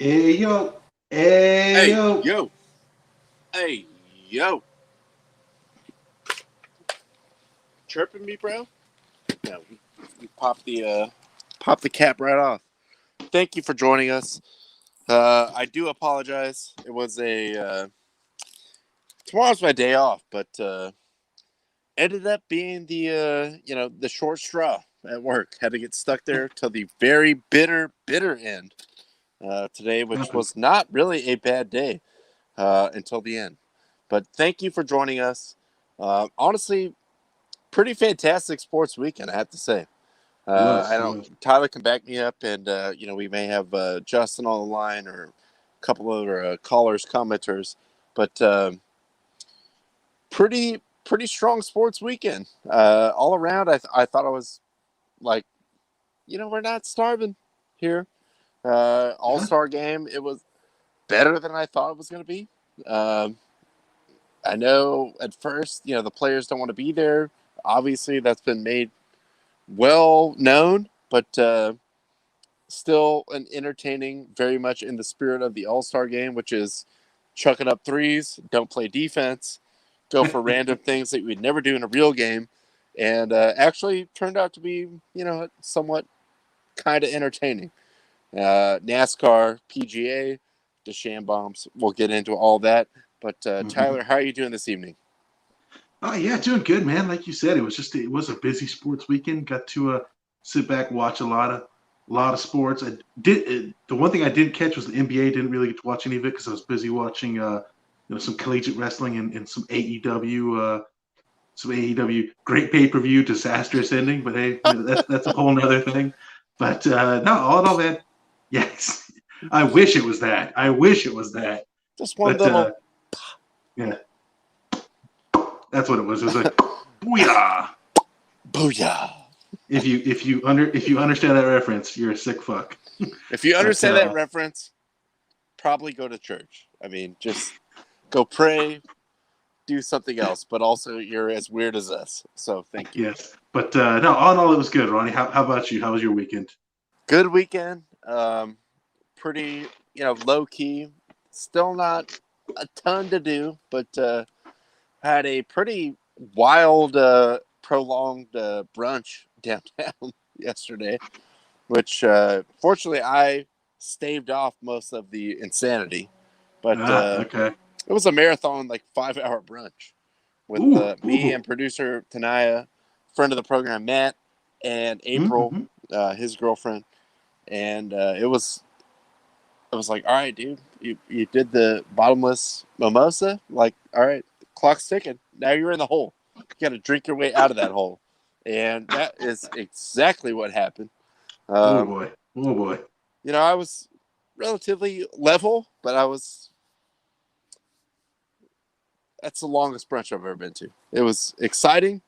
Hey yo, hey Hey, yo. yo, hey, yo. Chirping me, bro? No, we popped the cap right off. Thank you for joining us. I do apologize. It was tomorrow's my day off, but ended up being the short straw at work. Had to get stuck there till the very bitter end today, which Happens. was not really a bad day until the end. But thank you for joining us. Honestly, pretty fantastic sports weekend, I have to say. It was. I It don't. was. Tyler can back me up, and we may have Justin on the line or a couple of callers, commenters, but pretty strong sports weekend all around. I thought I was like, we're not starving here. All Yeah. Star game. It was better than I thought it was going to be. Um, I know at first, the players don't want to be there. Obviously, that's been made well known, but still an entertaining, very much in the spirit of the All Star game, which is chucking up threes, don't play defense, go for random things that you would never do in a real game, and actually turned out to be, somewhat kind of entertaining. NASCAR, PGA, the bombs. We'll get into all that. But hmm Tyler, how are you doing this evening? Oh yeah, doing good, man. Like you said, it was a busy sports weekend. Got to sit back, watch a lot of sports. The one thing I didn't catch was the NBA. Didn't really get to watch any of it because I was busy watching some collegiate wrestling and some AEW. Some AEW great pay per view, disastrous ending. But hey, that's a whole nother thing. But no, all in all, man. Yes, I wish it was that. I wish it was that. Just one But little yeah, that's what it was. It was like booyah. booyah. If you understand that reference, you're a sick fuck. If you But understand that reference, probably go to church. I mean, just go pray, do something else, but also you're as weird as us. So thank you. yes. But no, all in all, it was good, Ronnie. How about you? How was your weekend? Good weekend. Pretty, low key. Still not a ton to do, but had a pretty wild, prolonged brunch downtown yesterday, which fortunately I staved off most of the insanity. But Okay. it was a marathon, like 5 hour brunch with Ooh, me ooh. and producer Tanaya, friend of the program Matt, and April, Mm-hmm. his girlfriend, and I was like, all right, dude, you did the bottomless mimosa, like, all right, clock's ticking. Now you're in the hole. You got to drink your way out of that hole, and that is exactly what happened. Oh Um, boy. Oh boy. I was relatively level, but I was that's the longest brunch I've ever been to. It was exciting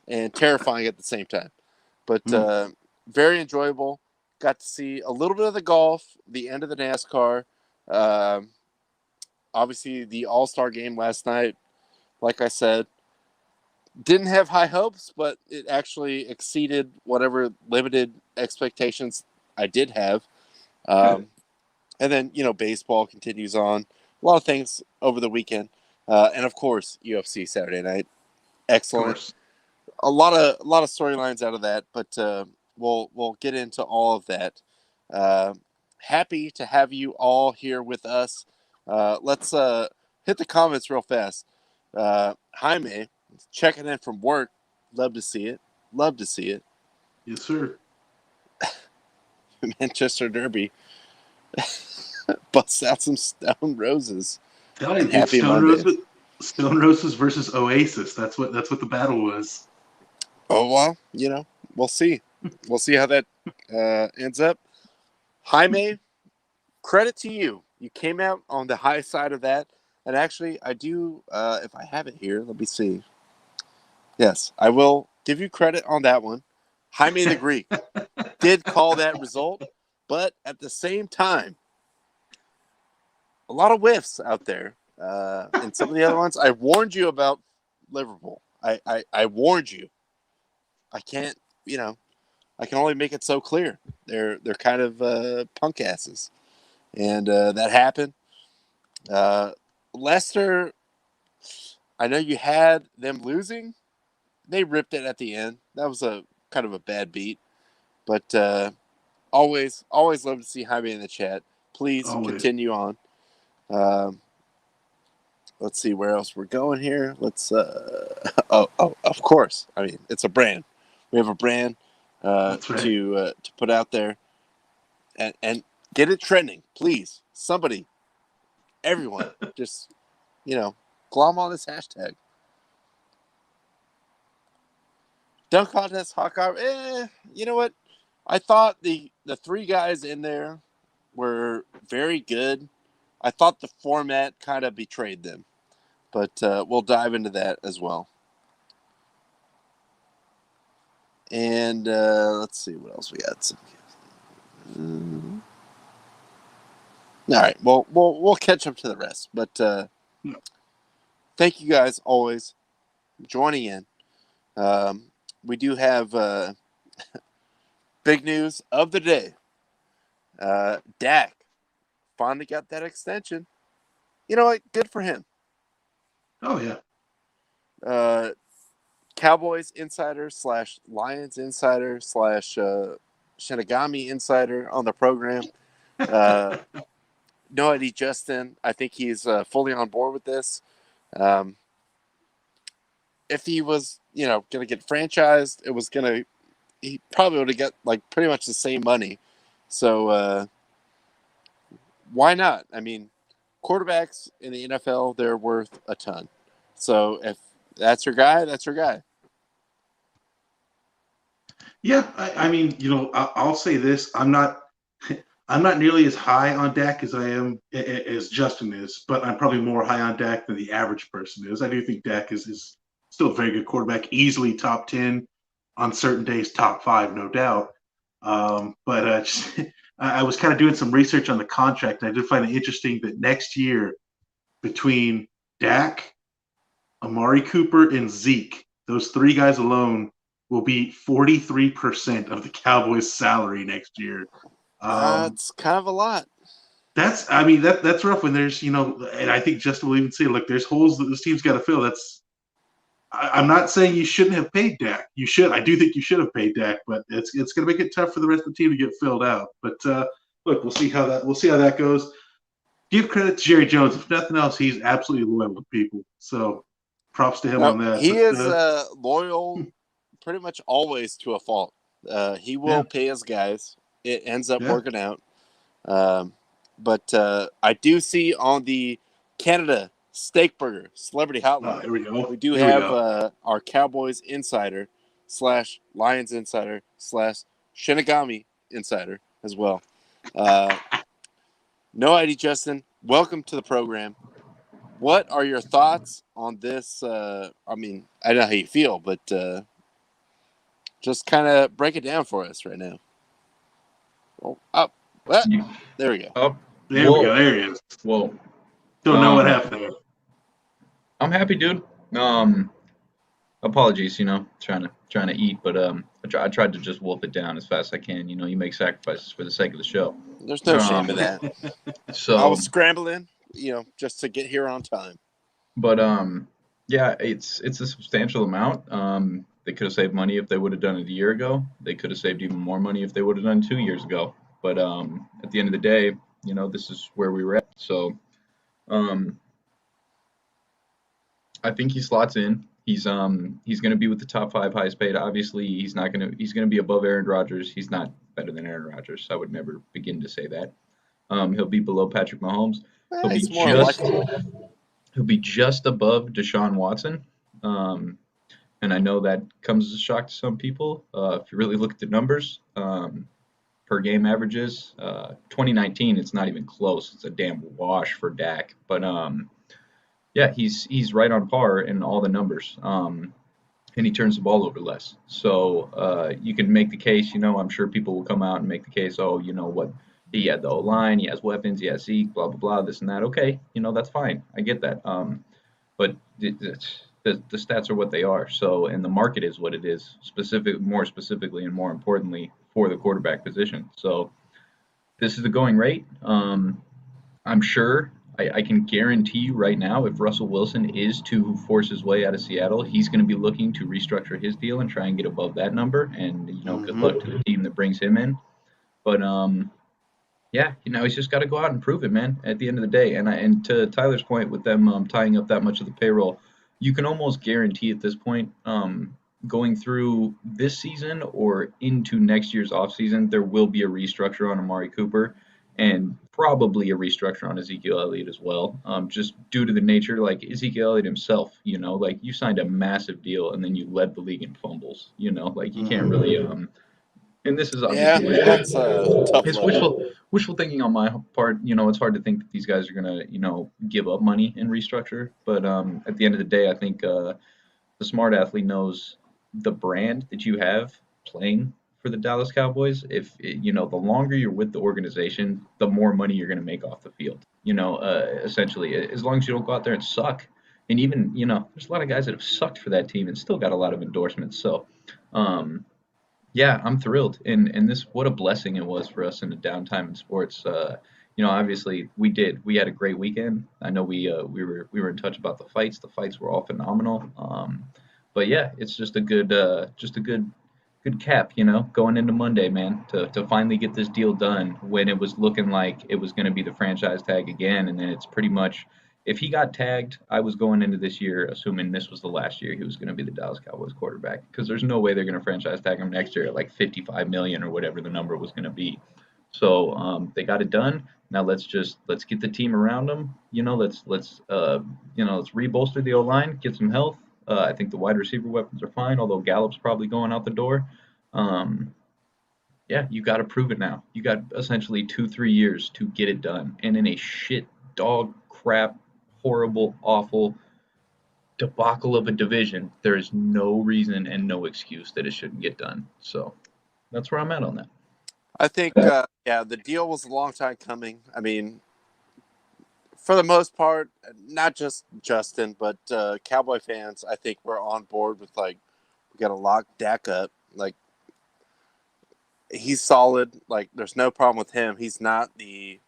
and terrifying at the same time, but Mm. very enjoyable. Got to see a little bit of the golf, the end of the NASCAR. Um, Obviously, the All Star game last night, like I said, didn't have high hopes, but it actually exceeded whatever limited expectations I did have. Good. Um, and then, baseball continues on. A lot of things over the weekend. And of course, UFC Saturday night. Of Excellent. course. A lot of storylines out of that, but we'll get into all of that. Uh, Happy to have you all here with us. Let's hit the comments real fast. Jaime checking in from work. Love to see it. Love to see it. Yes, sir. Manchester Derby busts out some Stone Roses Tell you, and dude, Happy Mondays. Stone Roses versus Oasis. That's what the battle was. Oh well, we'll see. We'll see how that ends up. Jaime, credit to you. You came out on the high side of that. And actually, I do, if I have it here, let me see. Yes, I will give you credit on that one. Jaime the Greek did call that result, but at the same time, a lot of whiffs out there. And some of the other ones, I warned you about Liverpool. I warned you. I can't, I can only make it so clear. They're kind of punk asses. and that happened. Leicester, I know you had them losing. They ripped it at the end. That was a kind of a bad beat, but always love to see Jaime in the chat. Please Always. continue on. Um, let's see where else we're going here. Let's. Of course. I mean, it's a brand. We have a brand That's right. to put out there, and get it trending, please. Somebody, everyone, just glom on this hashtag. Dunk contest, Hawkeye. You know what? I thought the three guys in there were very good. I thought the format kind of betrayed them, but we'll dive into that as well. And let's see what else we got. All right, well, we'll catch up to the rest. But thank you guys always joining in. We do have big news of the day. Dak finally got that extension. You know what? Good for him. Oh yeah. Cowboys insider / Lions insider / Shinigami insider on the program. No ID Justin. I think he's fully on board with this. If he was, going to get franchised, he probably would have got like pretty much the same money. So why not? I mean, quarterbacks in the NFL, they're worth a ton. So if that's your guy, that's your guy. Yeah, I mean, I'll say this: I'm not, I'm not nearly as high on Dak as I am as Justin is, but I'm probably more high on Dak than the average person is. I do think Dak is still a very good quarterback, easily top 10 on certain days, top 5, no doubt. But I was kind of doing some research on the contract, and I did find it interesting that next year between Dak, Amari Cooper, and Zeke, those three guys alone will be 43% of the Cowboys' salary next year. It's kind of a lot. I mean, that's rough when there's, and I think Justin will even say, look, there's holes that this team's got to fill. I'm not saying you shouldn't have paid Dak. You should. I do think you should have paid Dak, but it's going to make it tough for the rest of the team to get filled out. But look, we'll see how that goes. Give credit to Jerry Jones. If nothing else, he's absolutely loyal with people. So props to him No, on that. he But, is loyal pretty much always to a fault. He will pay his guys. It ends up working out. But I do see on the Canada Steak Burger Celebrity Hotline, here we go. we do Here we have go. our Cowboys insider / Lions insider / Shinigami insider as well. No ID Justin, welcome to the program. What are your thoughts on this? I mean, I know how you feel, but just kind of break it down for us right now. Oh, there we go. Oh, There we go. There he is. Whoa. Don't know what happened there. I'm happy, dude. Apologies, trying to eat, but I tried to just wolf it down as fast as I can. You make sacrifices for the sake of the show. There's no shame in that. So I was scrambling, just to get here on time. But yeah, it's a substantial amount. They could have saved money if they would have done it a year ago. They could have saved even more money if they would have done 2 years ago. But at the end of the day, this is where we were at. So I think he slots in. He's going to be with the top 5 highest paid. Obviously, he's going to be above Aaron Rodgers. He's not better than Aaron Rodgers. I would never begin to say that. He'll be below Patrick Mahomes. He'll be just above Deshaun Watson. And I know that comes as a shock to some people. If you really look at the numbers, per game averages, 2019, it's not even close. It's a damn wash for Dak. But yeah, he's right on par in all the numbers. And he turns the ball over less. So you can make the case, I'm sure people will come out and make the case, oh, you know what? He had the O-line, he has weapons, he has Zeke, blah, blah, blah, this and that. Okay, that's fine. I get that. But the stats are what they are. So, and the market is what it is, more specifically and more importantly for the quarterback position. So this is the going rate. I'm sure I can guarantee you right now, if Russell Wilson is to force his way out of Seattle, he's going to be looking to restructure his deal and try and get above that number. And good Hmm. luck to the team that brings him in. But yeah, he's just got to go out and prove it, man. At the end of the day, and to Tyler's point with them tying up that much of the payroll, you can almost guarantee at this point, going through this season or into next year's offseason, there will be a restructure on Amari Cooper, and probably a restructure on Ezekiel Elliott as well. Just due to the nature, like Ezekiel Elliott himself, like you signed a massive deal and then you led the league in fumbles. Like you can't Hmm. really and this is Yeah, obviously that's a tough it's look. wishful thinking on my part. It's hard to think that these guys are gonna, give up money and restructure. But at the end of the day, I think the smart athlete knows the brand that you have playing for the Dallas Cowboys. If the longer you're with the organization, the more money you're gonna make off the field. Essentially, as long as you don't go out there and suck. And even, there's a lot of guys that have sucked for that team and still got a lot of endorsements. So, um, yeah, I'm thrilled, and this what a blessing it was for us in the downtime in sports. Obviously we had a great weekend. I know we were in touch about the fights. The fights were all phenomenal. But yeah, it's just a good cap, going into Monday, man, to finally get this deal done when it was looking like it was going to be the franchise tag again, and then it's pretty much if he got tagged, I was going into this year assuming this was the last year he was going to be the Dallas Cowboys quarterback because there's no way they're going to franchise tag him next year at like 55 million or whatever the number was going to be. So they got it done. Now let's get the team around him. Let's rebolster the O line, get some health. I think the wide receiver weapons are fine, although Gallup's probably going out the door. Um, yeah, you got to prove it now. You got essentially 2-3 years to get it done, and in a shit dog crap, horrible, awful debacle of a division, there is no reason and no excuse that it shouldn't get done. So that's where I'm at on that. I think, yeah, the deal was a long time coming. I mean, for the most part, not just Justin, but Cowboy fans, I think we're on board with like we got to lock Dak up. Like he's solid. Like there's no problem with him. He's not the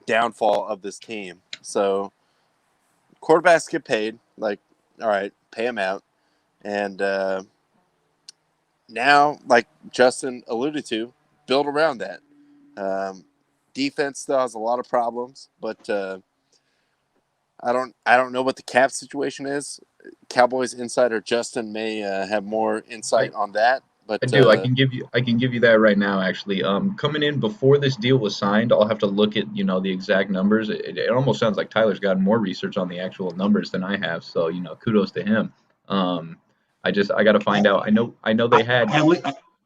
downfall of this team. So quarterbacks get paid. Like all right, pay him out. And now, like Justin alluded to, build around that. Um, defense still has a lot of problems, but I don't know what the cap situation is. Cowboys insider Justin may have more I, insight on that, I but do. I can give you that right now. Actually, coming in before this deal was signed, I'll have to look at the exact numbers. It almost sounds like Tyler's gotten more research on the actual numbers than I have. So kudos to him. Um, I got to find out. I know I, they had.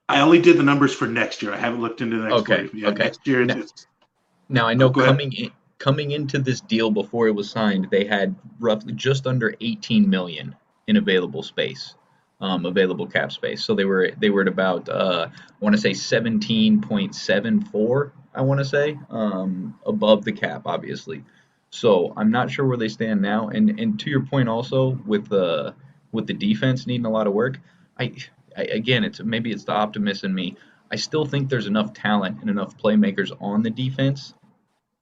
I only did the numbers for next year. I haven't looked into the next Okay, 20. Yeah, okay. next year Now, it's now I oh, know go ahead. coming into this deal before it was signed, they had roughly just under 18 million in available space, available cap space. So they were at about I want to say 17.74. I want to say above the cap, obviously. So I'm not sure where they stand now. And to your point also with the defense needing a lot of work, I, I again maybe it's the optimist in me. I still think there's enough talent and enough playmakers on the defense.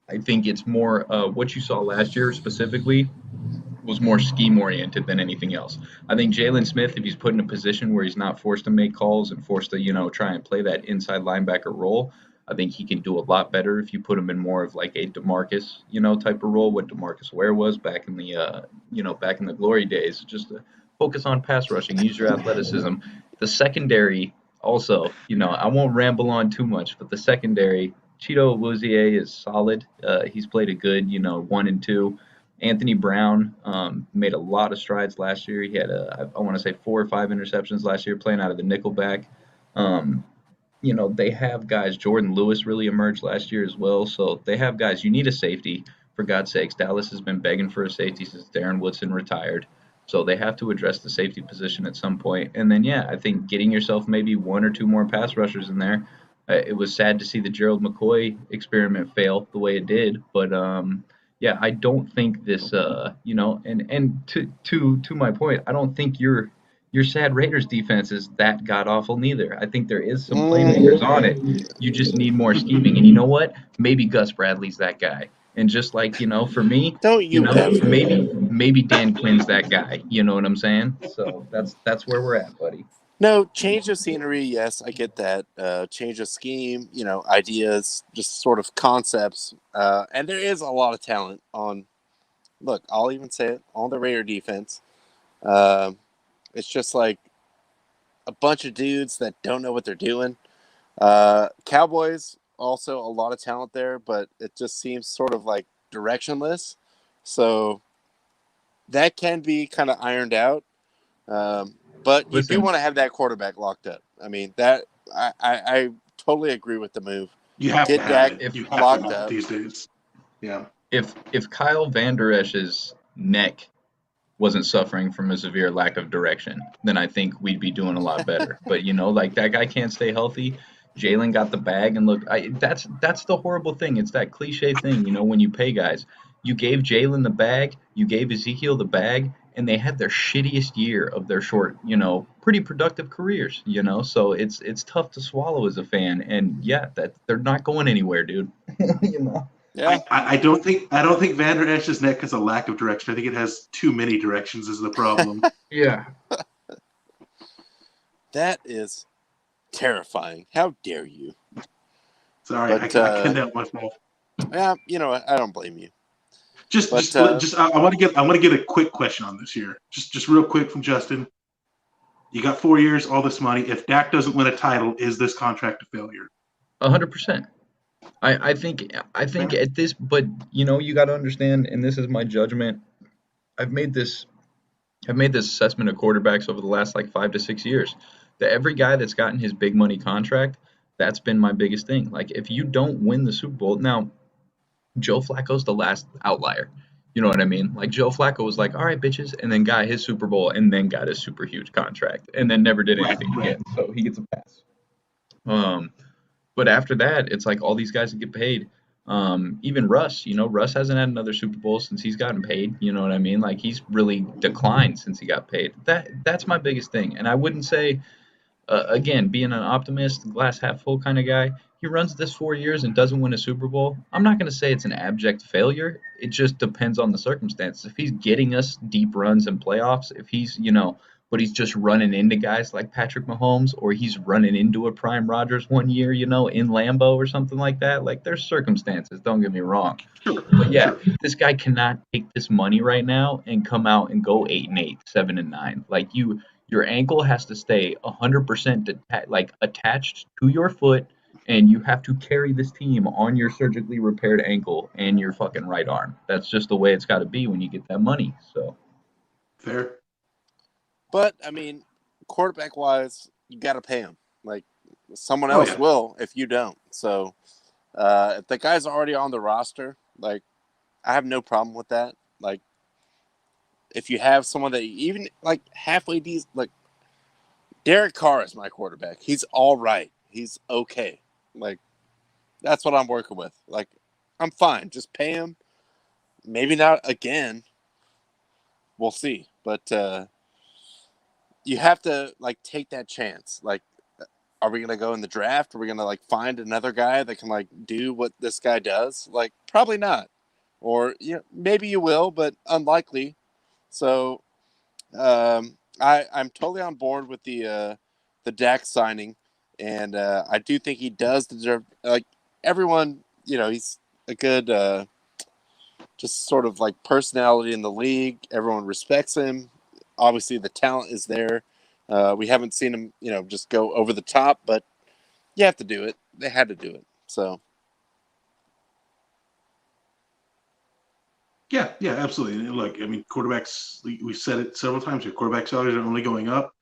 I think it's more what you saw last year specifically was more scheme oriented than anything else. I think Jalen Smith, if he's put in a position where he's not forced to make calls and forced to, try and play that inside linebacker role, I think he can do a lot better if you put him in more of like a Demarcus, type of role, what Demarcus Ware was back in the glory days. Just to focus on pass rushing, use your athleticism. The secondary also, I won't ramble on too much, but the secondary, Cheeto Awuzie is solid. He's played a good, 1 and 2. Anthony Brown made a lot of strides last year. He had I want to say 4 or 5 interceptions last year playing out of the nickelback. Um, they have guys. Jordan Lewis really emerged last year as well. So they have guys. You need a safety, for God's sakes. Dallas has been begging for a safety since Darren Woodson retired. So they have to address the safety position at some point. And then, yeah, I think getting yourself maybe 1 or 2 more pass rushers in there. It was sad to see the Gerald McCoy experiment fail the way it did. But yeah, I don't think this, and to my point, I don't think your sad Raiders defense is that god awful neither. I think there is some playmakers on it. You just need more scheming. And you know what? Maybe Gus Bradley's that guy. And just like, for me, Don't you ever. maybe Dan Quinn's that guy. You know what I'm saying? So that's where we're at, buddy. No, change of scenery, yes, I get that. Change of scheme, ideas, just sort of concepts. And there is a lot of talent on, look, I'll even say it, on the Raider defense. Um, it's just like a bunch of dudes that don't know what they're doing. Cowboys, also a lot of talent there, but it just seems sort of like directionless. So that can be kind of ironed out. But you do Listen, want to have that quarterback locked up. I mean, that I totally agree with the move. You have to Get have Dak it. if You have to locked have it up. these days. Yeah. if Kyle Van Der Esch's neck wasn't suffering from a severe lack of direction, then I think we'd be doing a lot better. But like that guy can't stay healthy. Jalen got the bag, and look, that's the horrible thing. It's that cliche thing, when you pay guys. You gave Jalen the bag, you gave Ezekiel the bag, and they had their shittiest year of their short, pretty productive careers. So it's tough to swallow as a fan, and yeah, that they're not going anywhere, dude. you know. Yeah, I don't think Van Der Esch's neck has a lack of direction. I think it has too many directions is the problem. Yeah. that is terrifying. How dare you? Sorry, But I can't help myself. yeah, what? I don't blame you. But I want to get a quick question on this here. Just real quick from Justin. You got 4 years, all this money. If Dak doesn't win a title, is this contract a failure? 100%. I think at this, but you got to understand, and this is my judgment. I've made this I've made this assessment of quarterbacks over the last like 5 to 6 years. That every guy that's gotten his big money contract, that's been my biggest thing. Like if you don't win the Super Bowl, now Joe Flacco's the last outlier. You know what I mean? Like Joe Flacco was like, "All right, bitches," and then got his Super Bowl and then got his super huge contract and then never did Right, anything right. again. So he gets a pass. Um, but after that, it's like all these guys that get paid. Even Russ, Russ hasn't had another Super Bowl since he's gotten paid. You know what I mean? Like he's really declined since he got paid. That's my biggest thing. And I wouldn't say again, being an optimist, glass half full kind of guy, he runs this 4 years and doesn't win a Super Bowl. I'm not going to say it's an abject failure. It just depends on the circumstances. If he's getting us deep runs and playoffs, if he's, but he's just running into guys like Patrick Mahomes, or he's running into a prime Rodgers one year, in Lambeau or something like that. Like there's circumstances, don't get me wrong. Sure, But yeah, sure. this guy cannot take this money right now and come out and go 8-8, 7-9. Like your ankle has to stay 100% like attached to your foot, and you have to carry this team on your surgically repaired ankle and your fucking right arm. That's just the way it's got to be when you get that money. So Fair. I mean, quarterback wise, you got to pay him. Like someone Oh else yeah. will if you don't. So if the guy's already on the roster, like I have no problem with that. Like if you have someone that even like halfway decent, like Derek Carr is my quarterback. He's all right. He's okay. Like that's what I'm working with. Like I'm fine. Just pay him. Maybe not again. We'll see. But you have to like take that chance. Like, are we gonna go in the draft? Are we gonna like find another guy that can like do what this guy does? Like probably not. Or maybe you will, but unlikely. So I'm totally on board with the Dak signing, and I do think he does deserve like everyone. He's a good just sort of like personality in the league. Everyone respects him. Obviously, the talent is there. We haven't seen him, just go over the top, but you have to do it. They had to do it. So Yeah, yeah, absolutely. And look, I mean, quarterbacks, we said it several times here, quarterback salaries are only going up.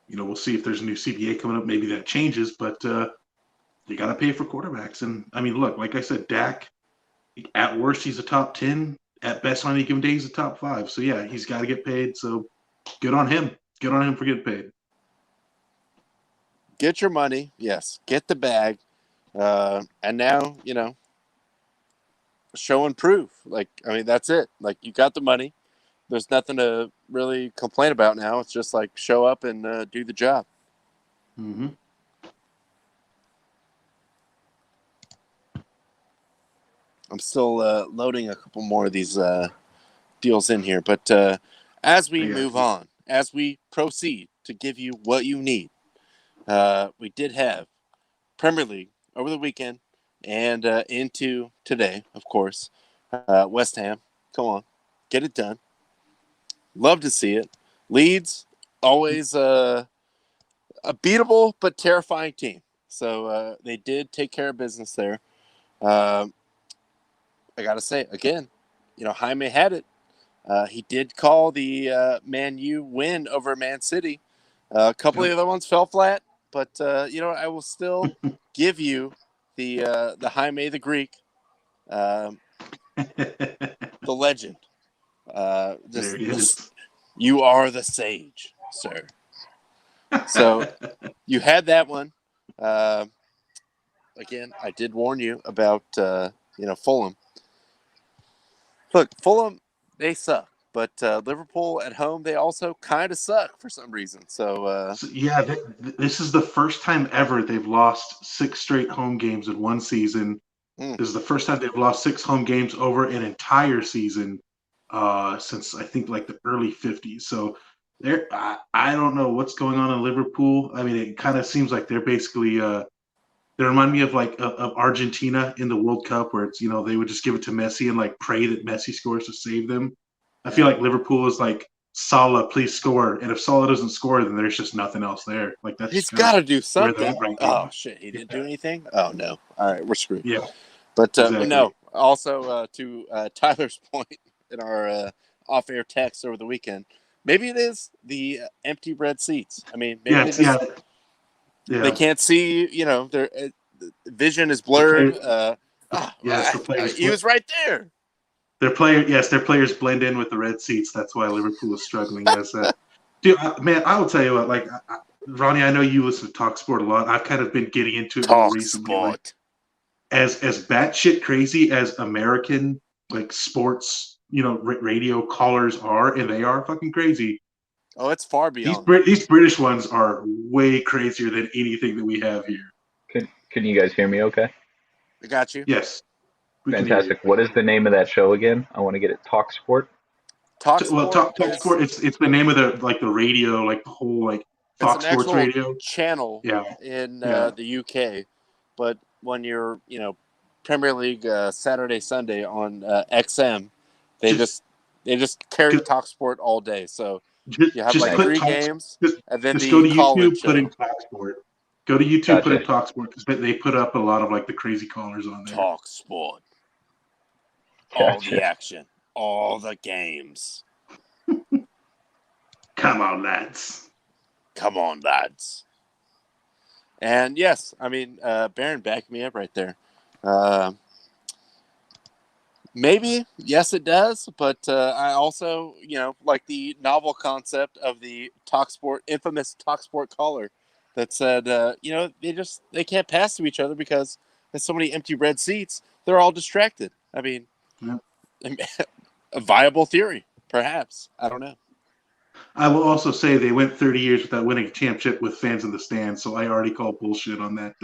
We'll see if there's a new CBA coming up. Maybe that changes, but you got to pay for quarterbacks. And I mean, look, like I said, Dak, at worst, he's a top 10. At best, on any given day, he's a top 5. So yeah, he's got to get paid. So good on him. Good on him for getting paid. get your money. Yes, get the bag. And now, show and prove. Like, I mean, that's it. Like, you got the money. There's nothing to really complain about now. It's just like show up and do the job. I'm still loading a couple more of these deals in here. But as we move on, as we proceed to give you what you need, we did have Premier League over the weekend and into today, of course. West Ham, come on, get it done. Love to see it. Leeds, always a beatable but terrifying team. So they did take care of business there. I got to say, again, Jaime had it. He did call the Man U win over Man City. A couple of the other ones fell flat, but I will still give you the Jaime the Greek, the legend. There he is. You are the sage, sir. So you had that one. Again, I did warn you about Fulham. Look, Fulham, they suck. But Liverpool at home, they also kind of suck for some reason. So this is the first time ever they've lost 6 straight home games in one season. This is the first time they've lost 6 home games over an entire season since I think like the early 50s. So I don't know what's going on in Liverpool. I mean, it kind of seems like they're basically they remind me of of Argentina in the World Cup, where it's they would just give it to Messi and like pray that Messi scores to save them. I feel like Liverpool is like, Salah, please score, and if Salah doesn't score, then there's just nothing else there. Like he's got to do where they're something. at right now. Oh shit, he didn't do anything. Oh no, all right, we're screwed. Yeah, but exactly. no. Also, to Tyler's point in our off-air text over the weekend, maybe it is the empty red seats. I mean, maybe they can't see. Their vision is blurred. He was right there. Their players blend in with the red seats. That's why Liverpool is struggling. Dude, man, I will tell you what. Like, Ronnie, I know you listen to TalkSport a lot. I've kind of been getting into it more recently. Like, as batshit crazy as American like sports, radio callers are, and they are fucking crazy. Oh, it's far beyond. These British ones are way crazier than anything that we have here. Can you guys hear me okay? I got you. Yes. Fantastic. What is the name of that show again? I want to get it. TalkSport? TalkSport, it's the name of the radio, like the whole like Fox Sports Radio channel in the UK. But when you're, Premier League Saturday, Sunday on XM, they just carry TalkSport all day. So you have like 3 games, and then just go to YouTube, put in TalkSport. Go to YouTube, put in TalkSport, because they put up a lot of like the crazy callers on there. TalkSport. All the action, all the games. Come on, lads. Come on, lads. And yes, I mean, Baron backed me up right there. Maybe, yes, it does. But I also, like the novel concept of the infamous TalkSport caller that said, they can't pass to each other because there's so many empty red seats. They're all distracted. I mean, a viable theory, perhaps. I don't know. I will also say they went 30 years without winning a championship with fans in the stands, so I already call bullshit on that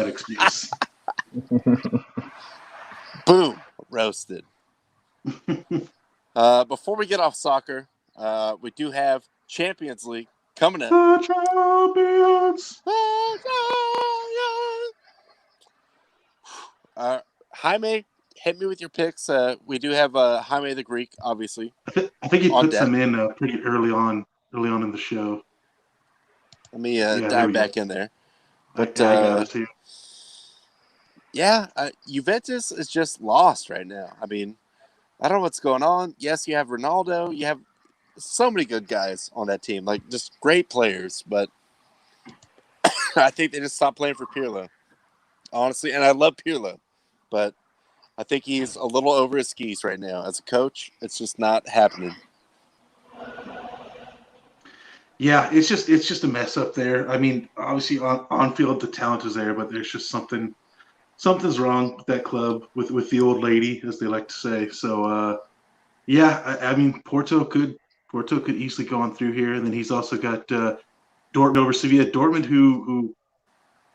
excuse. Boom, roasted. Before we get off soccer, we do have Champions League coming up. The champions. Jaime, hit me with your picks. We do have Jaime the Greek, obviously. I think he puts them in pretty early on in the show. Let me dive back in there. But I got it too. Juventus is just lost right now. I mean, I don't know what's going on. Yes, you have Ronaldo. You have so many good guys on that team, like just great players. But I think they just stopped playing for Pirlo, honestly. And I love Pirlo, but I think he's a little over his skis right now. As a coach, it's just not happening. Yeah, it's just a mess up there. I mean, obviously on field the talent is there, but there's just something's wrong with that club, with the old lady, as they like to say. So I mean Porto could easily go on through here, and then he's also got Dortmund over Sevilla. Dortmund who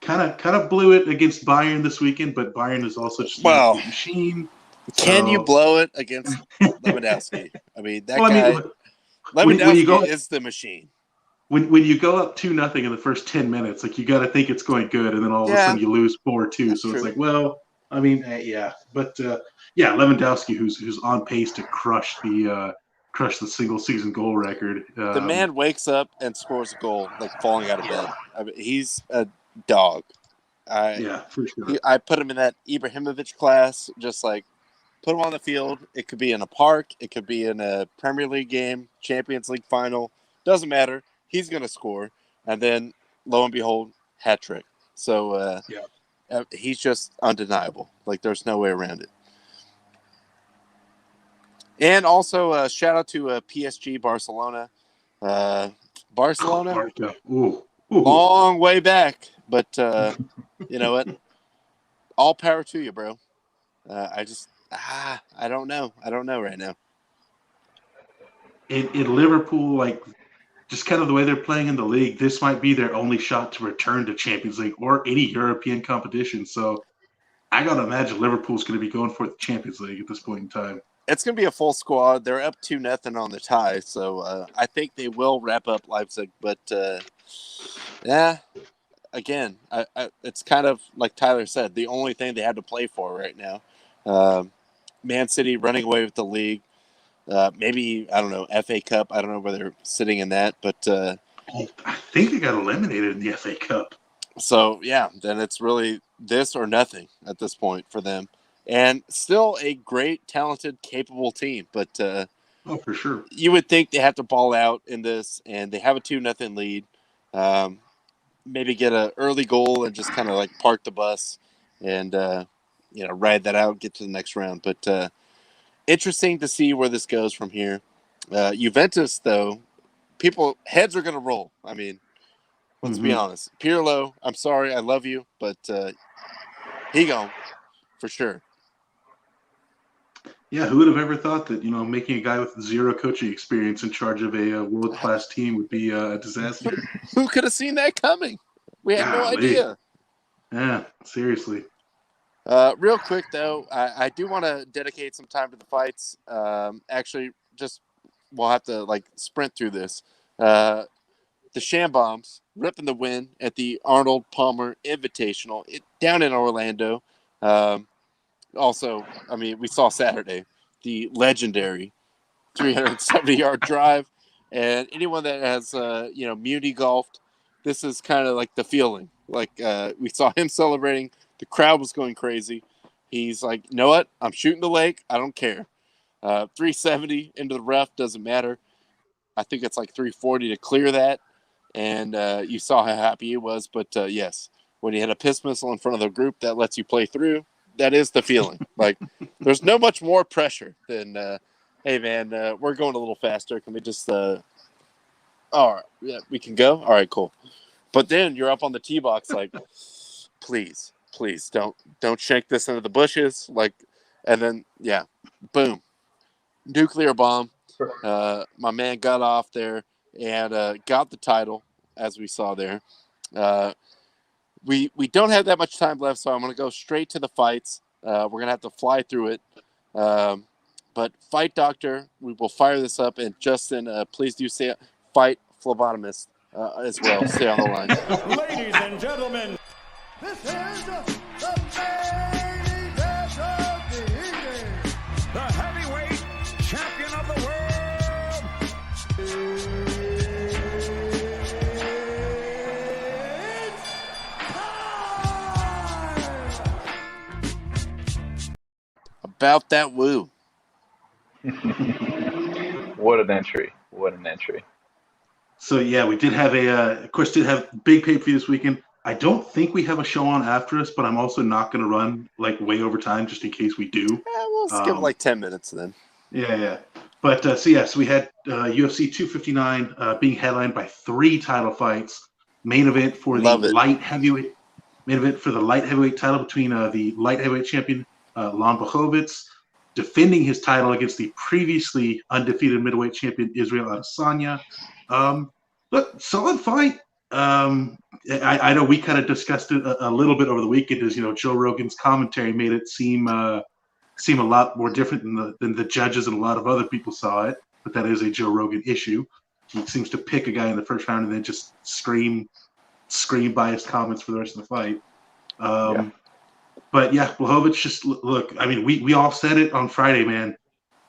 kind of blew it against Bayern this weekend, but Bayern is also just a machine. Can you So, blow it against Lewandowski? I mean, that well, I guy, mean, when you Lewandowski go is the machine. when you go up 2-0 in the first 10 minutes, like you got to think it's going good, and then all of a Yeah, sudden you lose 4-2. that's So it's true. like, well, I mean, yeah, but yeah, Lewandowski, who's on pace to crush the single season goal record. The man wakes up and scores a goal like falling out of Yeah, bed. I mean, he's a dog. yeah, for sure. I put him in that Ibrahimovic class, just like put him on the field. It could be in a park. It could be in a Premier League game, Champions League final. Doesn't matter. He's going to score. And then, lo and behold, hat trick. So Yeah, he's just undeniable. Like, there's no way around it. And also, shout out to PSG Barcelona. Barcelona, Barca. Ooh, ooh. long way back. But you know what? All power to you, bro. I don't know. I don't know right now. In Liverpool, like just kind of the way they're playing in the league, this might be their only shot to return to Champions League or any European competition. So I gotta imagine Liverpool's going to be going for the Champions League at this point in time. It's going to be a full squad. They're up 2-0 on the tie, so I think they will wrap up Leipzig. But yeah, again, it's kind of like Tyler said, the only thing they had to play for right now. Man City running away with the league. Maybe, I don't know, FA Cup. I don't know where they're sitting in that, but I think they got eliminated in the FA Cup. so yeah, then it's really this or nothing at this point for them. And still a great, talented, capable team, but Oh, for sure. you would think they have to ball out in this, and they have a 2-0 lead. Maybe get an early goal and just kind of like park the bus and ride that out, get to the next round. But interesting to see where this goes from here. Juventus, though, heads are going to roll. I mean, let's be honest. Pirlo, I'm sorry, I love you, but he gone for sure. Yeah, who would have ever thought that, making a guy with zero coaching experience in charge of a world-class team would be a disaster? Who could have seen that coming? We had no idea. Yeah, seriously. Real quick, though, I do want to dedicate some time to the fights. Actually, we'll have to, sprint through this. The Shambombs ripping the win at the Arnold Palmer Invitational down in Orlando. Also, I mean, we saw Saturday the legendary 370-yard drive, and anyone that has Muni golfed, this is kind of like the feeling. We saw him celebrating. The crowd was going crazy. He's like, you know what? I'm shooting the lake. I don't care. 370 into the rough doesn't matter. I think it's like 340 to clear that, and you saw how happy he was. But yes, when you hit a piss missile in front of the group that lets you play through, that is the feeling. There's no much more pressure than, hey, man, we're going a little faster. Can we just all right, yeah, we can go? All right, cool. But then you're up on the tee box like, please don't shank this into the bushes. And then, yeah, boom. Nuclear bomb. My man got off there and got the title, as we saw there. We don't have that much time left, so I'm going to go straight to the fights. We're going to have to fly through it. But Fight Doctor, we will fire this up. And Justin, please do say Fight Phlebotomist as well. Stay on the line. Ladies and gentlemen, this is the main event of the evening. The heavyweight champion of the world. About that woo. What an entry. What an entry. So, yeah, we did have of course, big pay-per-view this weekend. I don't think we have a show on after us, but I'm also not going to run way over time just in case we do. We'll skip 10 minutes then. Yeah. But so we had UFC 259 being headlined by 3 title fights. Main event for the light heavyweight title between the light heavyweight champion Lon Blachowicz defending his title against the previously undefeated middleweight champion Israel Adesanya. Look, solid fight. I know we kind of discussed it a little bit over the weekend as Joe Rogan's commentary made it seem seem a lot more different than the judges and a lot of other people saw it. But that is a Joe Rogan issue. He seems to pick a guy in the first round and then just scream biased comments for the rest of the fight. But yeah, Blachowicz just look. I mean, we all said it on Friday, man.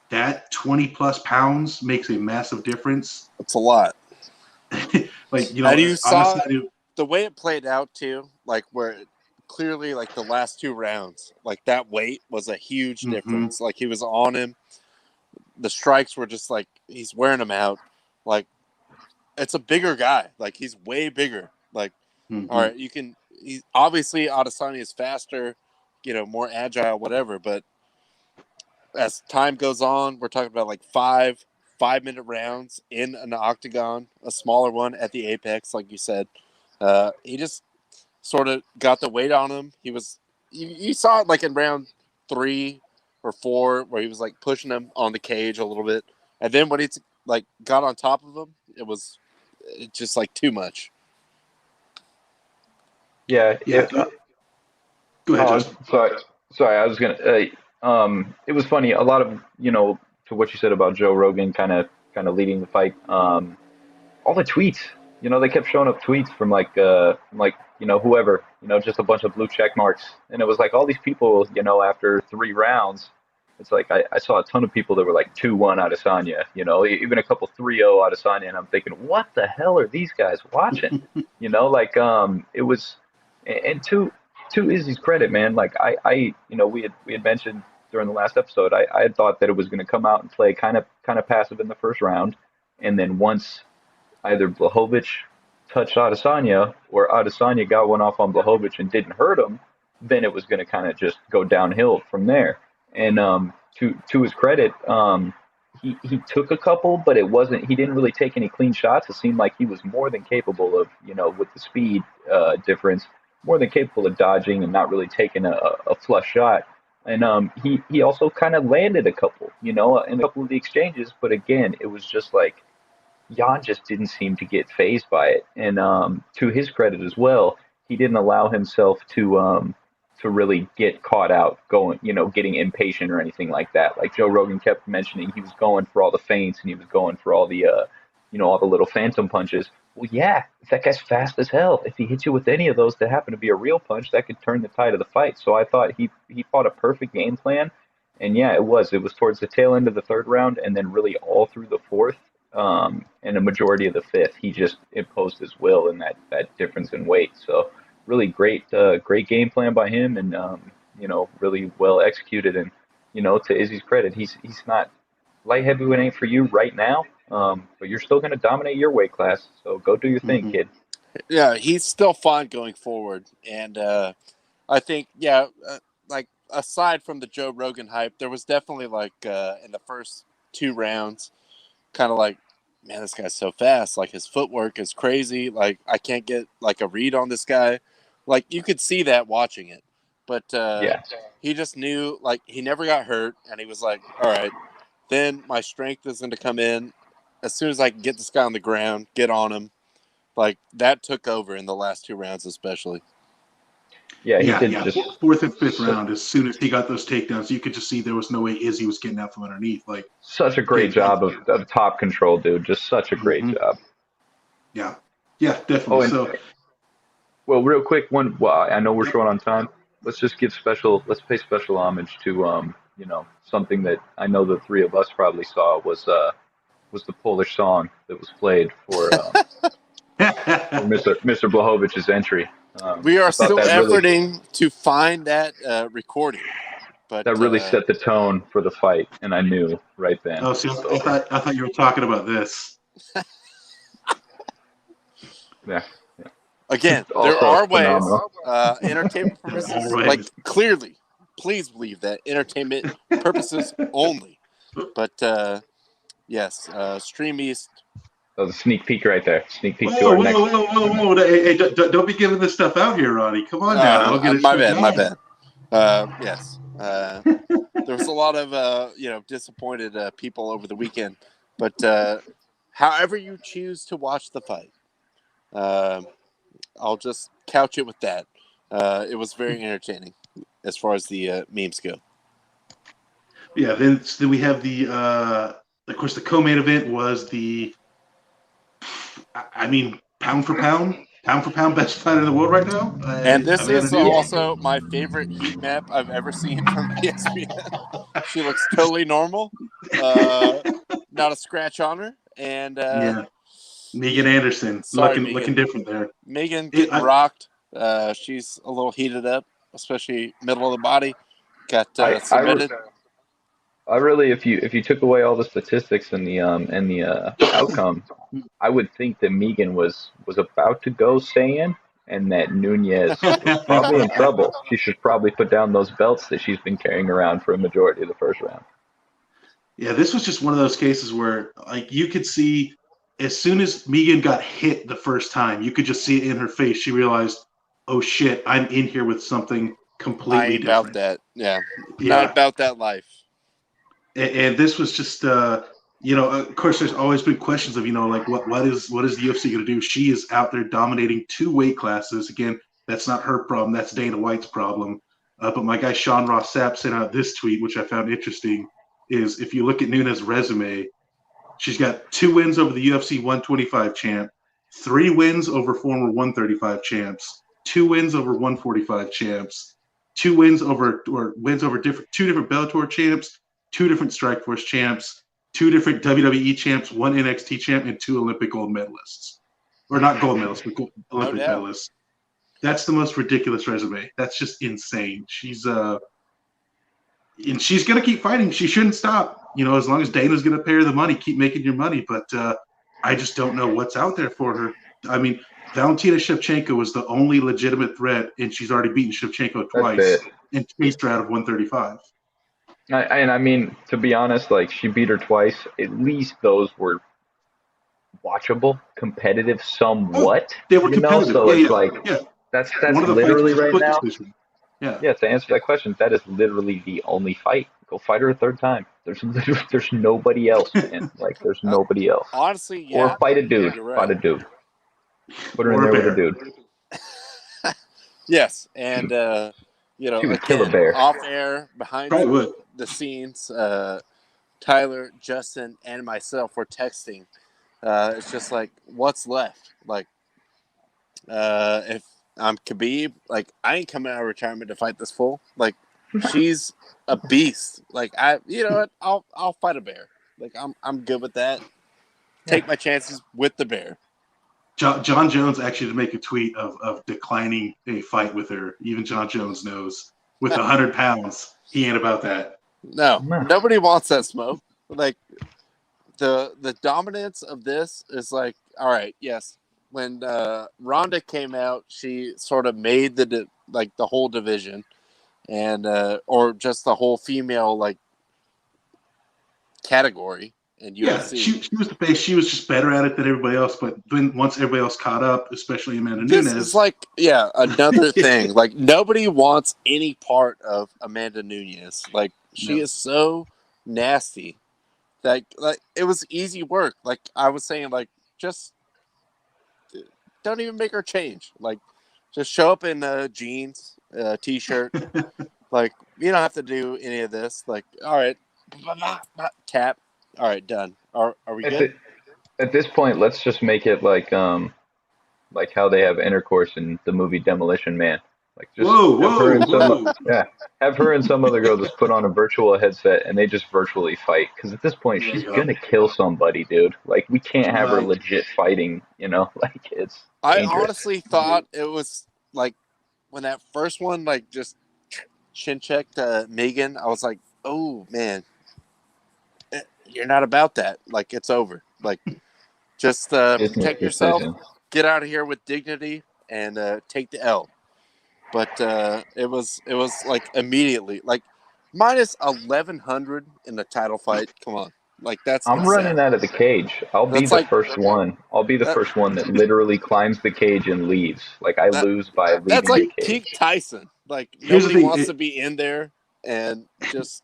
That 20+ pounds makes a massive difference. It's a lot. Like, And you saw honestly, the way it played out too, like where clearly like the last 2 rounds, like that weight was a huge difference. Like he was on him. The strikes were just like he's wearing him out. Like it's a bigger guy. Like he's way bigger. Like all right, he's obviously Adesanya is faster, more agile, whatever, but as time goes on, we're talking about like 5-minute rounds in an octagon, a smaller one at the apex, like you said. He just sort of got the weight on him. He was, you saw it like in round 3 or 4, where he was like pushing him on the cage a little bit, and then when he like got on top of him, it was just like too much. Yeah. Go ahead, Justin. Sorry. I was gonna. It was funny. A lot of to what you said about Joe Rogan, kind of leading the fight. All the tweets. They kept showing up tweets from whoever. Just a bunch of blue check marks, and it was like all these people. After 3 rounds, it's like I saw a ton of people that were like 2-1 Adesanya. Even a couple 3-0 Adesanya, and I'm thinking, what the hell are these guys watching? It was, and to Izzy's credit, man, like we had mentioned during the last episode, I had thought that it was going to come out and play kind of passive in the first round, and then once either Blachowicz touched Adesanya or Adesanya got one off on Blachowicz and didn't hurt him, then it was going to kind of just go downhill from there. And to his credit, he took a couple, but he didn't really take any clean shots. It seemed like he was more than capable of, with the speed difference, more than capable of dodging and not really taking a flush shot. And he also kind of landed a couple, in a couple of the exchanges. But again, it was just like Jan just didn't seem to get fazed by it. And to his credit as well, he didn't allow himself to really get caught out going, getting impatient or anything like that. Like Joe Rogan kept mentioning, he was going for all the feints and he was going for all the all the little phantom punches. Well, yeah, that guy's fast as hell. If he hits you with any of those that happen to be a real punch, that could turn the tide of the fight. So I thought he fought a perfect game plan. And yeah, it was towards the tail end of the 3rd round, and then really all through the 4th, and a majority of the 5th, he just imposed his will in that difference in weight. So really great game plan by him, and really well executed. And to Izzy's credit, he's not light heavyweight ain't for you right now, but you're still going to dominate your weight class. So go do your thing, kid. Yeah, he's still fun going forward, and I think like aside from the Joe Rogan hype, there was definitely like in the first 2 rounds, kind of like, man, this guy's so fast. Like his footwork is crazy. Like I can't get like a read on this guy. Like you could see that watching it, but he just knew, like he never got hurt, and he was like, all right, then my strength is going to come in as soon as I can get this guy on the ground, get on him. Like that took over in the last 2 rounds, especially. Yeah, he did. Just 4th and 5th round. As soon as he got those takedowns, you could just see there was no way Izzy was getting out from underneath. Like such a great job of top control, dude. Just such a great job. Yeah, definitely. Well, real quick, I know we're short on time. Let's pay special homage to something that I know the 3 of us probably saw was the Polish song that was played for Mr. Blahovich's entry. We are still efforting to find that recording, but that really set the tone for the fight, and I knew right then. Oh, see, I thought you were talking about this. Yeah. Again, there are ways, entertainment purposes, like clearly, please believe that entertainment purposes only. But yes, Stream East. Oh, the sneak peek right there. Sneak peek. Whoa. Hey, don't be giving this stuff out here, Ronnie. Come on now. My bad. Yes. There was a lot of, disappointed people over the weekend. But however you choose to watch the fight, I'll just couch it with that. It was very entertaining as far as the memes go. Yeah, then we have of course, the co-main event was I mean, pound for pound, best fighter in the world right now. And this Amanda is Nunes. also my favorite heat map I've ever seen from ESPN. She looks totally normal, not a scratch on her, and Yeah, Megan yeah, Anderson sorry, looking Megan. different there. Megan getting rocked. She's a little heated up, especially middle of the body. Got I I, re- submitted. I really, if you took away all the statistics and the outcome, I would think that Megan was about to go stay-in, and that Nunez was probably in trouble. She should probably put down those belts that she's been carrying around for a majority of the first round. Yeah, this was just one of those cases where, like, you could see as soon as Megan got hit the first time, you could just see it in her face. She realized, "Oh shit, I'm in here with something I completely ain't about different." that. Yeah, not Yeah, about that life. and this was just, of course, there's always been questions of, like, what is the UFC going to do? She is out there dominating two weight classes. Again, that's not her problem. That's Dana White's problem. But my guy Sean Ross Sapp sent out this tweet, which I found interesting. Is if you look at Nunes' resume, she's got 2 wins over the UFC 125 champ, 3 wins over former 135 champs, 2 wins over 145 champs, 2 wins over two different Bellator champs, 2 different Strikeforce champs, 2 different WWE champs, 1 NXT champ, and 2 Olympic gold medalists. Or not gold medalists, but No Olympic doubt. medalists. That's the most ridiculous resume. That's just insane. And she's gonna keep fighting. She shouldn't stop. As long as Dana's gonna pay her the money, keep making your money. But I just don't know what's out there for her. I mean, Valentina Shevchenko was the only legitimate threat, and she's already beaten Shevchenko That's it. twice and chased her out of 135. And I mean, to be honest, like she beat her twice. At least those were watchable, competitive, Oh, somewhat. they were competitive. So Yeah, it's yeah, like yeah. that's One of the fights literally was a right split now. decision. Yeah. Yeah, to answer that question, that is literally the only fight. Go fight her a third time. There's nobody else, man. Like there's Uh, nobody else. honestly, Or yeah, fight a dude. you're Fight right. a dude. Put her in Or a there with a bear. dude. Yes, and She would kill a again, bear. off air, behind Probably would. the scenes, Tyler, Justin, and myself were texting. It's just like, what's left? Like, if I'm Khabib, like, I ain't coming out of retirement to fight this fool. Like, she's a beast. Like, you know what? I'll fight a bear. Like, I'm good with that. Take my chances with the bear. John Jones actually to make a tweet of declining a fight with her. Even John Jones knows with 100 pounds, he ain't about that. No, No. nobody wants that smoke. Like, the dominance of this is like, all right, yes. When Ronda came out, she sort of made the whole division, and or just the whole female like category in Yeah, UFC. she was the base. She was just better at it than everybody else. But then once everybody else caught up, especially Amanda This Nunes, is like, yeah, another thing. Like, nobody wants any part of Amanda Nunes. Like, she No. is so nasty. Like it was easy work. Like I was saying, like, just don't even make her change. Like, just show up in jeans, t-shirt. Like, you don't have to do any of this. Like, all right, tap. All right, done. Are we At, good? the, at this point, let's just make it like how they have intercourse in the movie Demolition Man. Like just have her and whoa! have her and some other girl just put on a virtual headset and they just virtually fight. Because at this point, There she's you go. gonna kill somebody, dude. Like we can't She have her might. legit fighting. Like it's I dangerous. honestly thought it was like when that first one like just chin checked Megan. I was like, oh man, you're not about that. Like, it's over. Like, just Business protect yourself, decision. get out of here with dignity, and take the L. But it was like immediately like minus 1100 in the title fight. Come on, like that's I'm insane. running out of the cage. I'll be That's the like first one. I'll be the that, first one that literally climbs the cage and leaves. Like I that lose by that's leaving like the peak cage. Tyson. Like Here's the nobody wants thing. to be in there, and just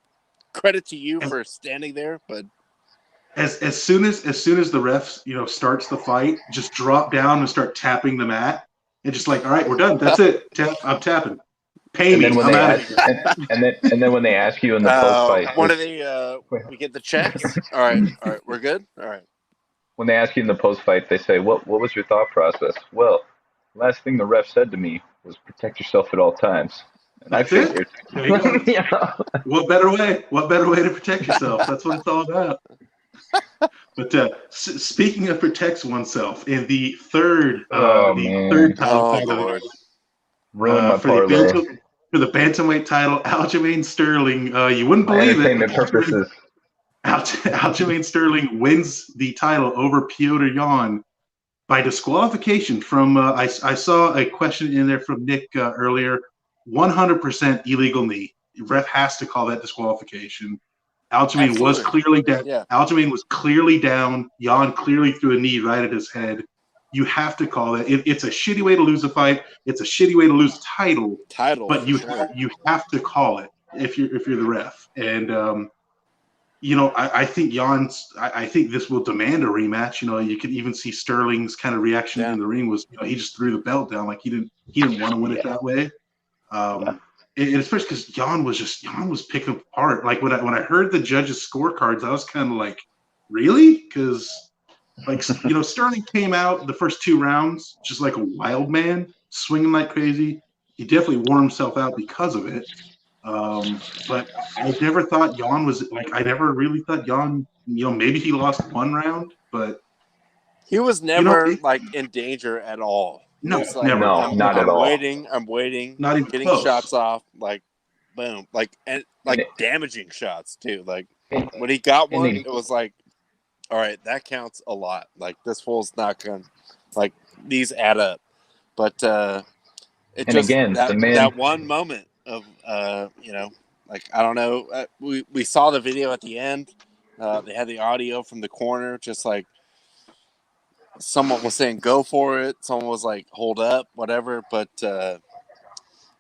credit to you for standing there. But As soon as the ref starts the fight, just drop down and start tapping the mat, and just like, all right, we're done. That's it. I'm tapping. Pay And me. then when I'm they out ask, of here. and then when they ask you in the post fight, What are they? We get the checks. All right, we're good. All right. when they ask you in the post fight, they say, what was your thought process? Well, last thing the ref said to me was protect yourself at all times. And I That's it. figured, There you go. you know, What better way? What better way to protect yourself? That's what it's all about. But speaking of protects oneself, in oh the third man, title Oh fight of the Lord. week, ruined my for the parlay. bantamweight title, Aljamain Sterling. You wouldn't My believe it, but entertainment purposes. Aljamain Sterling wins the title over Piotr Jan by disqualification from. I saw a question in there from Nick earlier. 100% illegal knee. The ref has to call that disqualification. Aljamain was Absolutely. clearly down. Yeah. Aljamain was clearly down. Jan clearly threw a knee right at his head. You have to call it. It's a shitty way to lose a fight. It's a shitty way to lose a title. Title But for sure. you have to call it if you're the ref. And I think I think this will demand a rematch. You could even see Sterling's kind of reaction Yeah. in the ring was, he just threw the belt down like he didn't want to win it that way. And especially because Jan was picking him apart. Like when I heard the judges' scorecards, I was kind of like, really? Because Sterling came out the first two rounds just like a wild man, swinging like crazy. He definitely wore himself out because of it. But I never thought Jan was like. I never really thought Jan. Maybe he lost one round, but he was never like in danger at all. He no, was like, never. No, not at I'm all. waiting, Not even getting close. shots off, like boom, like and like damaging shots too. Like when he got one, it was like, all right, that counts a lot. Like this fool's not gonna like these add up. But that one moment of like I don't know. We saw the video at the end. They had the audio from the corner, just like someone was saying go for it, someone was like hold up, whatever. But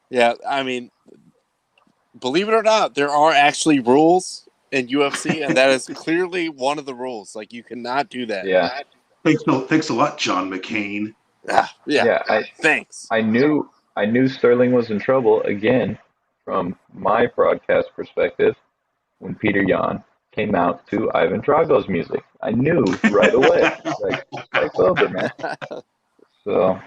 yeah, I mean, believe it or not, there are actually rules in UFC, and that is clearly one of the rules. Like you cannot do that. Yeah. Thanks a lot, John McCain. Yeah. Thanks. I knew Sterling was in trouble again from my broadcast perspective when Peter Yan came out to Ivan Drago's music. I knew right away. Like it's over, man. So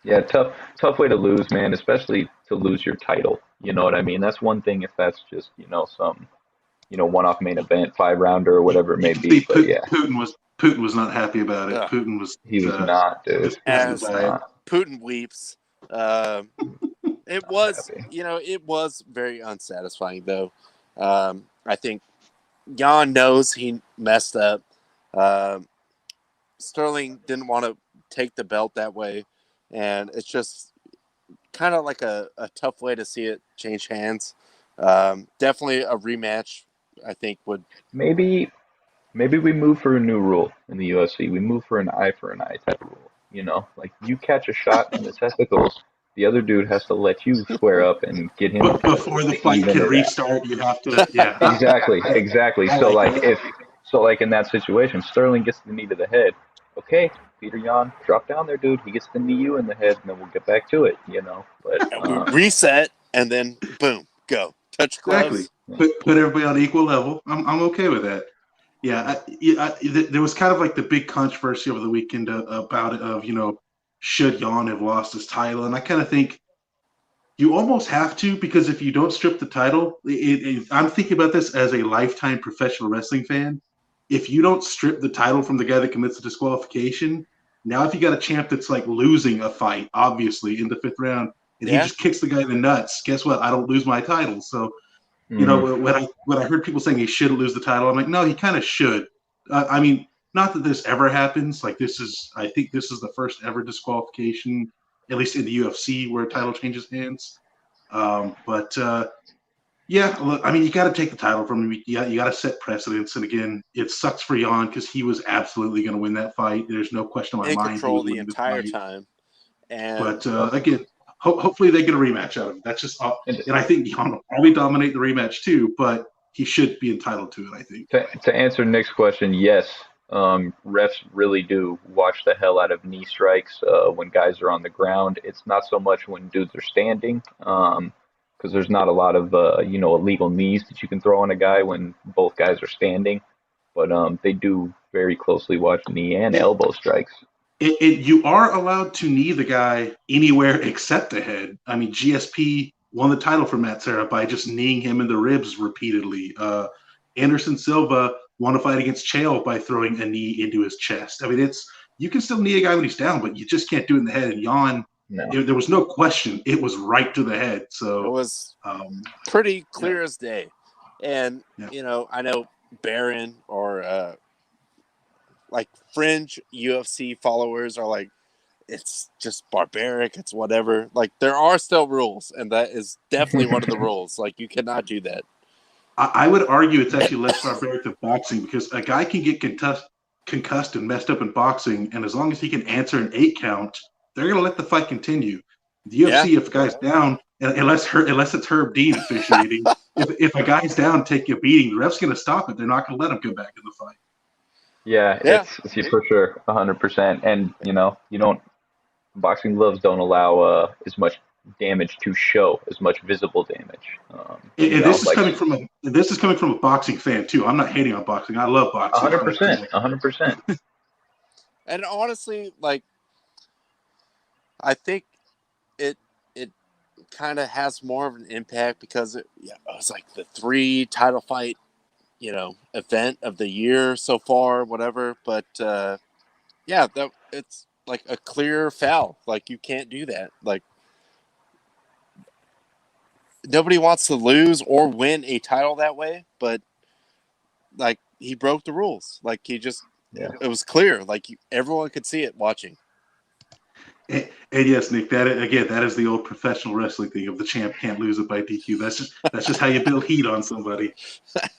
yeah, tough way to lose, man, especially to lose your title. You know what I mean? That's one thing if that's just, some one-off main event, 5-rounder or whatever it may be. But yeah, Putin was not happy about it. Yeah. He was not, dude. As Putin weeps. It was very unsatisfying though. I think Jan knows he messed up. Sterling didn't want to take the belt that way, and it's just kind of like a tough way to see it change hands. Definitely a rematch, I think, would. Maybe we move for a new rule in the UFC. We move for an eye type of rule. Like you catch a shot in the testicles, the other dude has to let you square up and get him. But before the fight can restart, you have to. Yeah. Exactly. So like in that situation, Sterling gets the knee to the head. Okay, Peter Yan, drop down there, dude. He gets the knee you in the head, and then we'll get back to it. But we reset and then boom, go touch gloves. Exactly. Put everybody on equal level. I'm okay with that. Yeah, there was kind of like the big controversy over the weekend about it of, should Jan have lost his title? And I kind of think you almost have to, because if you don't strip the title, I'm thinking about this as a lifetime professional wrestling fan. If you don't strip the title from the guy that commits the disqualification, now if you got a champ that's like losing a fight, obviously, in the 5th round, and he just kicks the guy in the nuts, guess what? I don't lose my title. So, when I heard people saying he shouldn't lose the title, I'm like, no, he kind of should. I mean, not that this ever happens. Like I think this is the first ever disqualification, at least in the UFC, where a title changes hands. Yeah, look, I mean, you got to take the title from him. You got to set precedents. And again, it sucks for Jan because he was absolutely going to win that fight. There's no question in my mind. Control the entire time. But again, hopefully they get a rematch out of it. That's just, and I think Jan will probably dominate the rematch too. But he should be entitled to it, I think. To answer Nick's question, yes, Refs really do watch the hell out of knee strikes when guys are on the ground. It's not so much when dudes are standing, because there's not a lot of illegal knees that you can throw on a guy when both guys are standing. But they do very closely watch knee and elbow strikes. You are allowed to knee the guy anywhere except the head. I mean, GSP won the title for Matt Serra by just kneeing him in the ribs repeatedly. Anderson Silva won a fight against Chael by throwing a knee into his chest. I mean, you can still knee a guy when he's down, but you just can't do it in the head. And Jan, No. there was no question. It was right to the head. It So was pretty clear as day. And, Yeah. I know Baron or like fringe UFC followers are like, it's just barbaric. It's whatever. Like, there are still rules, and that is definitely one of the rules. Like, you cannot do that. I would argue it's actually less barbaric than boxing because a guy can get concussed and messed up in boxing, and as long as he can answer an 8 count, they're going to let the fight continue. The UFC, if a guy's down, unless it's Herb Dean officiating, if a guy's down taking a beating, the ref's going to stop it. They're not going to let him go back in the fight. Yeah, it's for sure, 100%. And boxing gloves don't allow as much damage to show, as much visible damage. And this is coming from a boxing fan too. I'm not hating on boxing. I love boxing. 100%, 100%. And honestly, like, I think it kind of has more of an impact because it was like the 3 title fight, event of the year so far, whatever. But it's like a clear foul. Like, you can't do that. Like, nobody wants to lose or win a title that way, but like, he broke the rules. Like, it was clear. Like, everyone could see it watching. And yes, Nick, that is the old professional wrestling thing of the champ can't lose it by DQ. That's just how you build heat on somebody.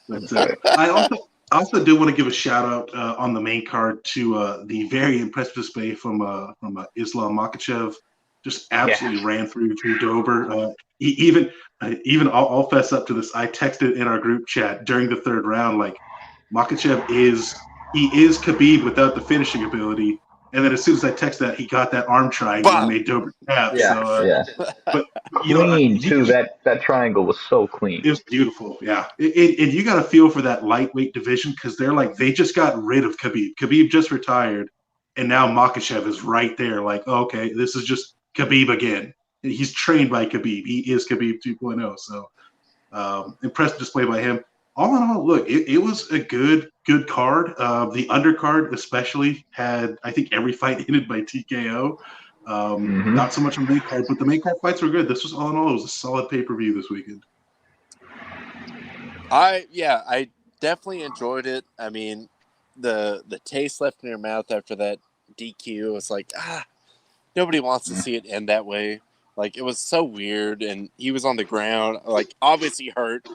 But I also do want to give a shout out on the main card to the very impressive display from Islam Makhachev. Just absolutely ran through Dober. Even I'll fess up to this. I texted in our group chat during the 3rd round, like, Makhachev is Khabib without the finishing ability. And then as soon as I texted that, he got that arm triangle and made Dober tap. But clean too. That triangle was so clean. It was beautiful. Yeah, and you got to feel for that lightweight division because they just got rid of Khabib. Khabib just retired, and now Makhachev is right there. Like, okay, this is just Khabib again. He's trained by Khabib. He is Khabib 2.0. So impressive display by him. All in all, look, it was a good card. The undercard especially had, I think, every fight ended by TKO. Not so much on the main card, but the main card fights were good. This was, all in all, it was a solid pay-per-view this weekend. I definitely enjoyed it. I mean, the taste left in your mouth after that DQ was like, nobody wants to see it end that way. Like, it was so weird, and he was on the ground, like, obviously hurt.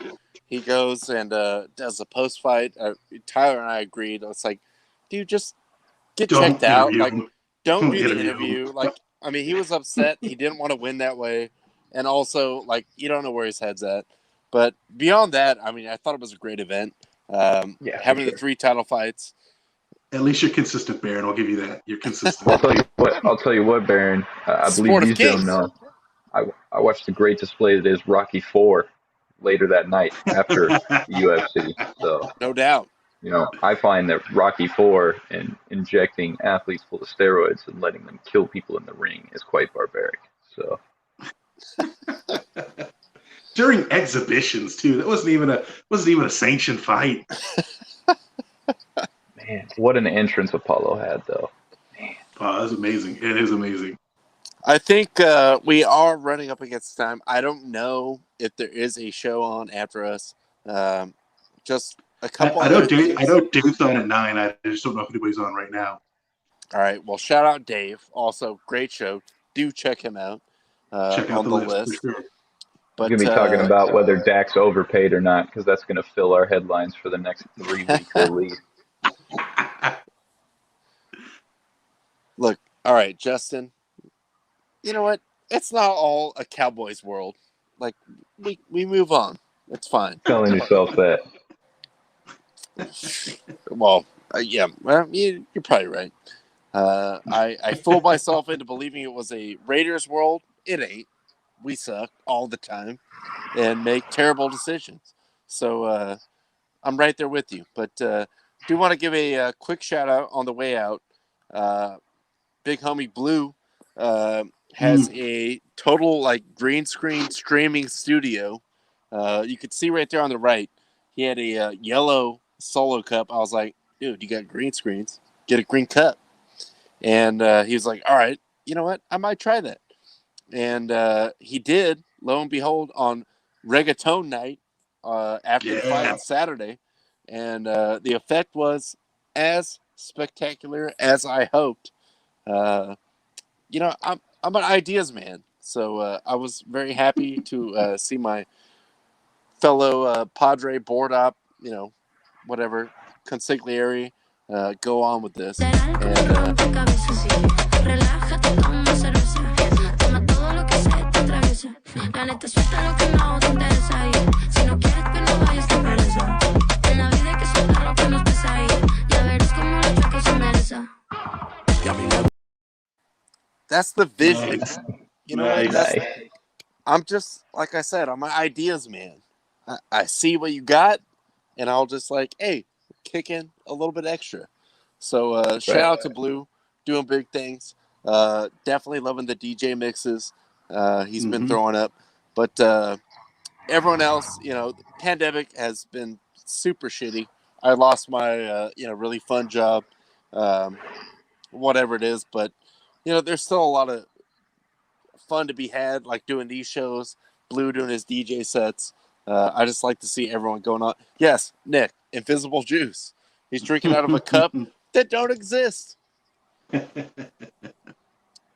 He goes and does a post-fight. Tyler and I agreed. It's like, dude, just get checked out. Like, don't do the interview. Like, I mean, he was upset. He didn't want to win that way. And also, like, you don't know where his head's at. But beyond that, I mean, I thought it was a great event. Having the 3 title fights. At least you're consistent, Baron. I'll give you that. You're consistent. I'll tell you what, Baron. I believe you don't know. I watched the great display that is Rocky IV later that night after the UFC. So no doubt. I find that Rocky IV and injecting athletes full of steroids and letting them kill people in the ring is quite barbaric. So during exhibitions too, that wasn't even a sanctioned fight. Man, what an entrance Apollo had, though. Man. Oh, that's amazing. It is amazing. I think we are running up against time. I don't know if there is a show on after us. Just a couple. I know Dave's on at 9. I just don't know if anybody's on right now. All right. Well, shout out Dave. Also, great show. Do check him out. Check out on the list. For sure. But, we're going to be talking about whether Dak's overpaid or not, because that's going to fill our headlines for the next 3 weeks at least. Look, all right, Justin. You know what? It's not all a Cowboys world. Like, we move on. It's fine. Telling yourself that. Well, Yeah, well, you're probably right. I fooled myself into believing it was a Raiders world. It ain't. We suck all the time and make terrible decisions. So I'm right there with you. But do want to give a quick shout out on the way out. Uh, Big homie Blue has a total like green screen streaming studio. You could see right there on the right. He had a yellow solo cup. I was like, dude, you got green screens. Get a green cup. And he was like, all right, you know what? I might try that. And he did, lo and behold, on reggaeton night after the fight on Saturday. And the effect was as spectacular as I hoped. I'm an ideas man. So I was very happy to see my fellow Padre board op, whatever, consigliere go on with this. And that's the vision. Nice. You know what? Nice. I'm just, like I said, I'm an ideas man. I see what you got, and I'll just like, hey, kick in a little bit extra. So shout out to Blue, doing big things. Definitely loving the DJ mixes he's been throwing up. But everyone else, pandemic has been super shitty. I lost my, really fun job, whatever it is. But, there's still a lot of fun to be had, like doing these shows, Blue doing his DJ sets. I just like to see everyone going on. Yes, Nick, Invisible Juice. He's drinking out of a cup that don't exist.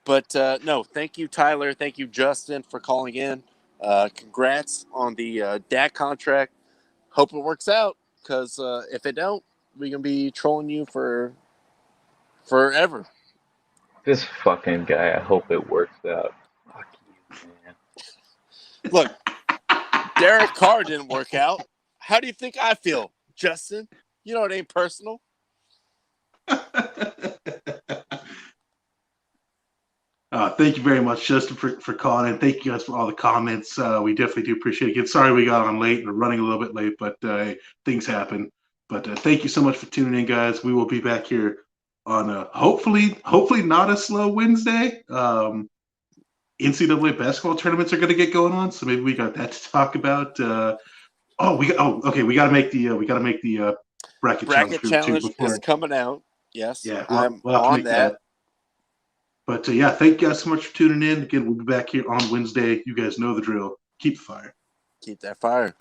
But no, thank you, Tyler. Thank you, Justin, for calling in. Congrats on the DAC contract. Hope it works out, because if it don't, we're going to be trolling you for forever. This fucking guy, I hope it works out. Fuck you, man. Look, Derek Carr didn't work out. How do you think I feel, Justin? You know it ain't personal. Thank you very much, Justin, for calling in. Thank you guys for all the comments. We definitely do appreciate it. Again, sorry we got on late and running a little bit late, but things happen. But thank you so much for tuning in, guys. We will be back here on hopefully not a slow Wednesday. NCAA basketball tournaments are going to get going on, so maybe we got that to talk about. We got to make the bracket challenge is coming out. Yes, yeah, I'm on that. But yeah, thank you guys so much for tuning in. Again, we'll be back here on Wednesday. You guys know the drill. Keep the fire. Keep that fire.